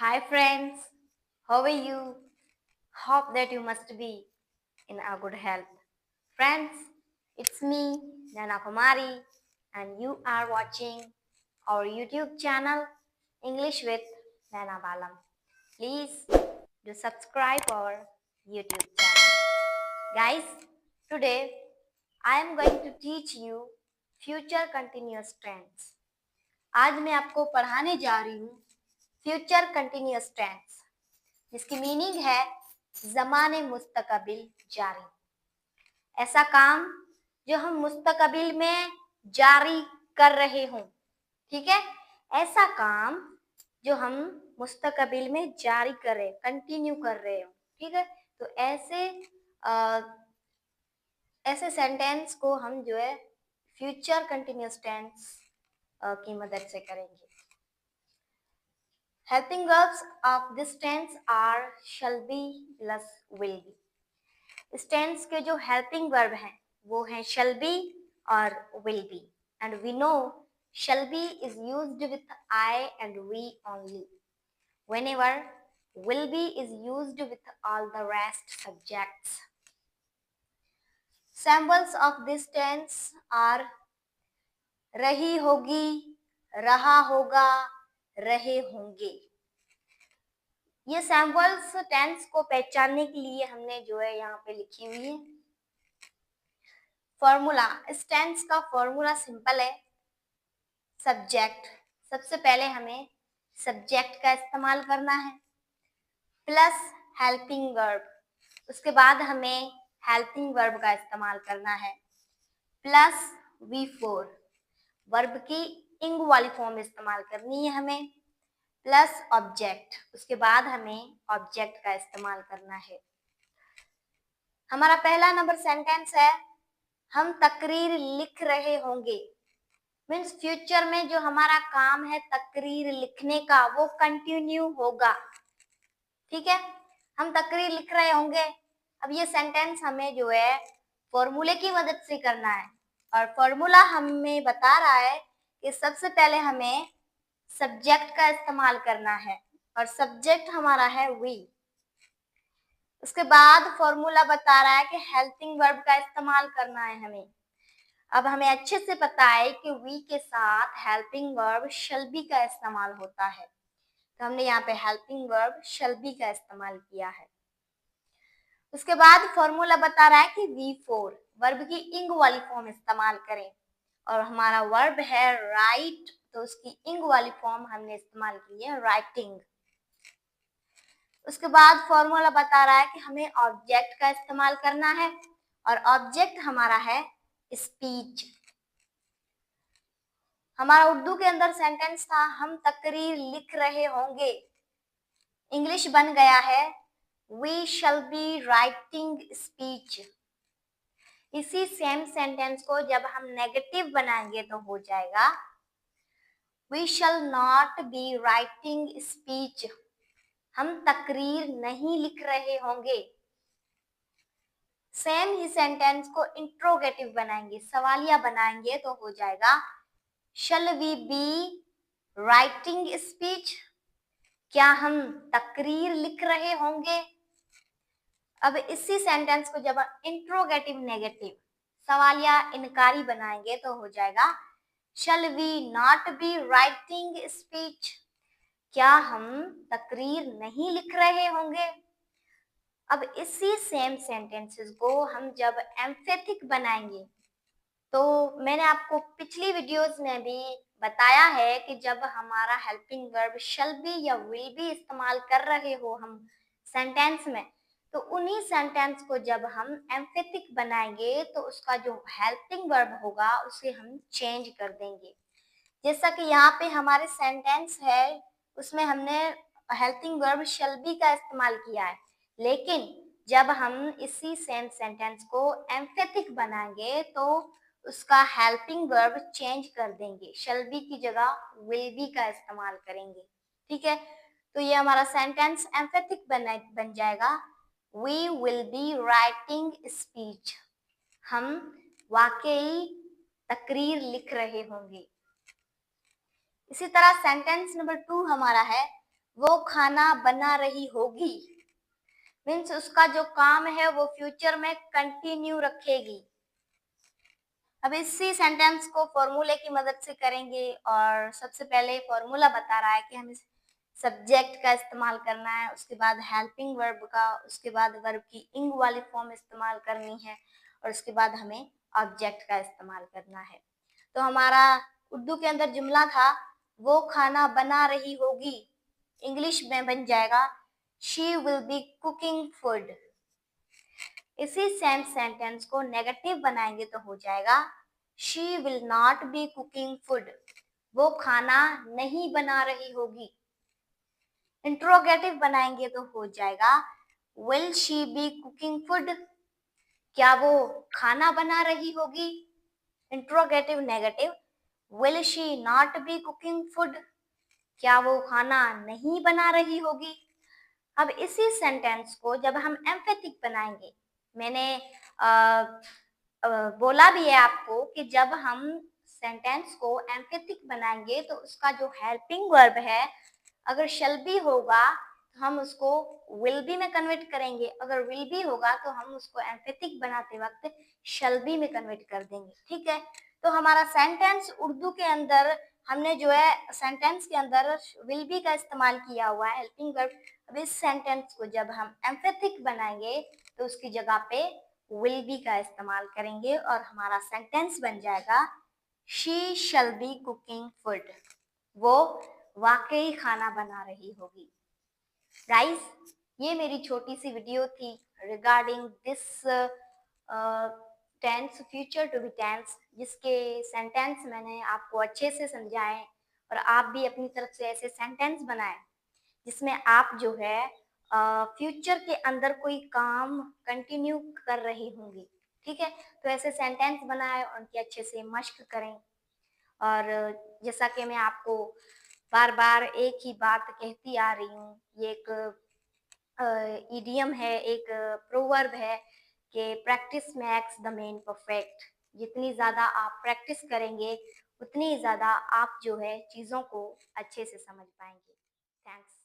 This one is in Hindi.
Hi friends, how are you? Hope that you must be in a good health. Friends, it's me, Nana Kumari, and you are watching our YouTube channel, English with Nana Balam. Please do subscribe our YouTube channel. Guys, today I am going to teach you future continuous tense. आज मैं आपको पढ़ाने जा रही हूँ फ्यूचर कंटिन्यूअस टेंस, जिसकी मीनिंग है ज़माने मुस्तकबिल जारी। ऐसा काम जो हम मुस्तकबिल में जारी कर रहे हों, ठीक है। ऐसा काम जो हम मुस्तकबिल में जारी कर रहे, कंटिन्यू कर रहे हो, ठीक है। तो ऐसे सेंटेंस को हम जो है फ्यूचर कंटिन्यूअस टेंस की मदद से करेंगे। Helping verbs of this tense are shall be plus will be. इस टेंस के जो हेल्पिंग वर्ब हैं वो हैं shall be और will be. And we know shall be is used with I and we only. Whenever will be is used with all the rest subjects. Samples of this tense are रही होगी, रहा होगा, रहे होंगे। ये सैम्पल्स टेंस को पहचानने के लिए हमने जो है यहाँ पे लिखी हुई है। फॉर्मूला, इस टेंस का फॉर्मूला सिंपल है। सब्जेक्ट, सबसे पहले हमें सब्जेक्ट का इस्तेमाल करना है, प्लस हेल्पिंग वर्ब, उसके बाद हमें हेल्पिंग वर्ब का इस्तेमाल करना है, प्लस V4, वर्ब की इंग वाली फॉर्म इस्तेमाल करनी है हमें, प्लस ऑब्जेक्ट, उसके बाद हमें ऑब्जेक्ट का इस्तेमाल करना है। हमारा पहला नंबर सेंटेंस है हम तकरीर लिख रहे होंगे। मीन्स फ्यूचर में जो हमारा काम है तकरीर लिखने का वो कंटिन्यू होगा, ठीक है। हम तकरीर लिख रहे होंगे। अब ये सेंटेंस हमें जो है फॉर्मूले की मदद से करना है, और फॉर्मूला हमें बता रहा है कि सबसे पहले हमें सब्जेक्ट का इस्तेमाल करना है, और सब्जेक्ट हमारा है वी। उसके बाद फॉर्मूला बता रहा है कि हेल्पिंग वर्ब का इस्तेमाल करना है हमें। अब हमें अच्छे से पता है कि वी के साथ हेल्पिंग वर्ब शैल बी का इस्तेमाल होता है, तो हमने यहाँ पे हेल्पिंग वर्ब शैल बी का इस्तेमाल किया है। उसके बाद फॉर्मूला बता रहा है कि V4 वर्ब की इंग वाली फॉर्म इस्तेमाल करें, और हमारा वर्ब है राइट, तो उसकी इंग वाली फॉर्म हमने इस्तेमाल की है राइटिंग। उसके बाद फॉर्मूला बता रहा है कि हमें ऑब्जेक्ट का इस्तेमाल करना है, और ऑब्जेक्ट हमारा है स्पीच। हमारा उर्दू के अंदर सेंटेंस था हम तकरीर लिख रहे होंगे, इंग्लिश बन गया है we shall be writing speech. इसी सेम सेंटेंस को जब हम नेगेटिव बनाएंगे तो हो जाएगा we shall not be writing speech, हम तकरीर नहीं लिख रहे होंगे। सेम ही सेंटेंस को इंट्रोगेटिव बनाएंगे, सवालिया बनाएंगे तो हो जाएगा shall we be writing speech, क्या हम तकरीर लिख रहे होंगे। अब इसी सेंटेंस को जब इंट्रोगेटिव नेगेटिव सवालिया इनकारी बनाएंगे तो हो जाएगा shall we not be writing speech, क्या हम तकरीर नहीं लिख रहे होंगे। अब इसी सेम सेंटेंसेस को हम जब एम्फेथिक बनाएंगे, तो मैंने आपको पिछली वीडियोस में भी बताया है कि जब हमारा हेल्पिंग वर्ब शैल बी या विल बी इस्तेमाल कर रहे हो हम सेंटेंस में, तो उन्हीं सेंटेंस को जब हम एम्फेथिक बनाएंगे तो उसका जो हेल्पिंग वर्ब होगा उसे हम चेंज कर देंगे। जैसा कि यहाँ पे हमारे सेंटेंस है उसमें हमने हेल्पिंग वर्ब शैल बी का इस्तेमाल किया है, लेकिन जब हम इसी सेम सेंटेंस को एम्फेथिक बनाएंगे तो उसका हेल्पिंग वर्ब चेंज कर देंगे, शैल बी की जगह विल बी का इस्तेमाल करेंगे, ठीक है। तो ये हमारा सेंटेंस एम्फेथिक बन जाएगा we will be writing speech, हम वाकई तकरीर लिख रहे होंगे। इसी तरह सेंटेंस नंबर 2 हमारा है वो खाना बना रही होगी, मीन्स उसका जो काम है वो फ्यूचर में कंटिन्यू रखेगी। अब इसी सेंटेंस को फॉर्मूले की मदद से करेंगे, और सबसे पहले फॉर्मूला बता रहा है कि हमें सब्जेक्ट का इस्तेमाल करना है, उसके बाद हेल्पिंग वर्ब का, उसके बाद वर्ब की इंग वाली फॉर्म इस्तेमाल करनी है, और उसके बाद हमें ऑब्जेक्ट का इस्तेमाल करना है। तो हमारा उर्दू के अंदर जुमला था वो खाना बना रही होगी, इंग्लिश में बन जाएगा she will be cooking food. इसी सेम सेंटेंस को नेगेटिव बनाएंगे तो हो जाएगा she will not be cooking food, वो खाना नहीं बना रही होगी। इंट्रोगेटिव बनाएंगे तो हो जाएगा will she be cooking food, क्या वो खाना बना रही होगी। Interrogative negative will she not be cooking food, क्या वो खाना नहीं बना रही होगी। अब इसी सेंटेंस को जब हम एम्फेटिक बनाएंगे, मैंने बोला भी है आपको कि जब हम सेंटेंस को एम्फेटिक बनाएंगे तो उसका जो हेल्पिंग वर्ब है अगर शैल बी होगा तो हम उसको विल बी में कन्वर्ट करेंगे, अगर विल बी होगा तो हम उसको एम्फेटिक बनाते वक्त शैल बी में कन्वर्ट कर देंगे। ठीक है, तो हमारा सेंटेंस उर्दू के अंदर हमने जो है सेंटेंस के अंदर विल बी का इस्तेमाल किया हुआ है हेल्पिंग वर्ब। अब इस सेंटेंस को जब हम एम्फेटिक बनाएंगे तो उसकी जगह पे विल बी का इस्तेमाल करेंगे और हमारा सेंटेंस बन जाएगा she shall be cooking food, वो वाकई खाना बना रही होगी। गाइस, ये मेरी छोटी सी वीडियो थी regarding this tense, future to be tense, जिसके सेंटेंस मैंने आपको अच्छे से समझाए और आप भी अपनी तरफ से ऐसे सेंटेंस बनाएं जिसमें आप जो है फ्यूचर के अंदर कोई काम कंटिन्यू कर रही होंगी। ठीक है, तो ऐसे सेंटेंस बनाएं और उनकी अच्छे से मश्क करें। और जैसा कि मैं आपको बार बार एक ही बात कहती आ रही हूँ, ये एक इडियम है, एक प्रोवर्ब है कि practice max the man perfect. जितनी ज़्यादा आप प्रैक्टिस करेंगे उतनी ज़्यादा आप जो है चीज़ों को अच्छे से समझ पाएंगे। थैंक्स।